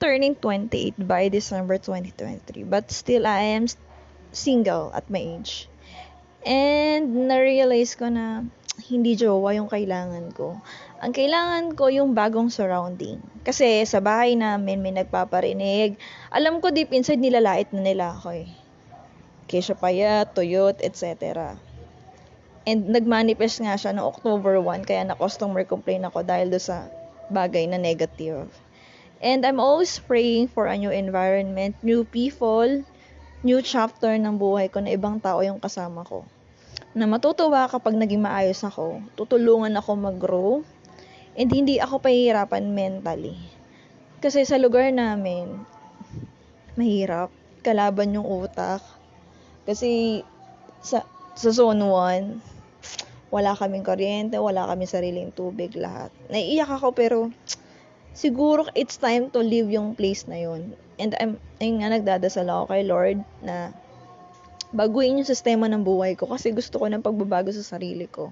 Turning 28 by December 2023, but still I am single at my age. And na-realize ko na hindi jowa yung kailangan ko. Ang kailangan ko yung bagong surrounding. Kasi sa bahay namin may nagpaparinig. Alam ko deep inside nilalait na nila ako eh. Kesha Payat, Tuyot, etc. And nagmanifest nga siya noong October 1 kaya na-customer complaint ako dahil do sa bagay na negative. And I'm always praying for a new environment, new people, new chapter ng buhay ko na ibang tao yung kasama ko. Na matutuwa kapag naging maayos ako, tutulungan ako mag-grow, and hindi ako pahihirapan mentally. Kasi sa lugar namin, mahirap, kalaban yung utak. Kasi sa zone 1, wala kaming kuryente, wala kaming sariling tubig, lahat. Naiiyak ako pero siguro it's time to leave yung place na yun. And ayun nga, nagdadasal ako kay Lord na baguhin yung sistema ng buhay ko kasi gusto ko ng pagbabago sa sarili ko.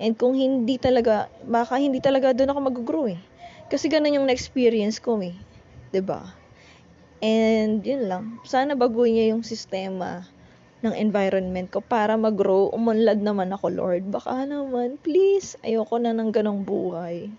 And kung hindi talaga, baka hindi talaga doon ako mag-grow eh. Kasi ganun yung na-experience ko eh. 'Di ba? And yun lang. Sana baguhin niya yung sistema ng environment ko para mag-grow. Umunlad naman ako, Lord. Baka naman, please. Ayoko na ng ganong buhay.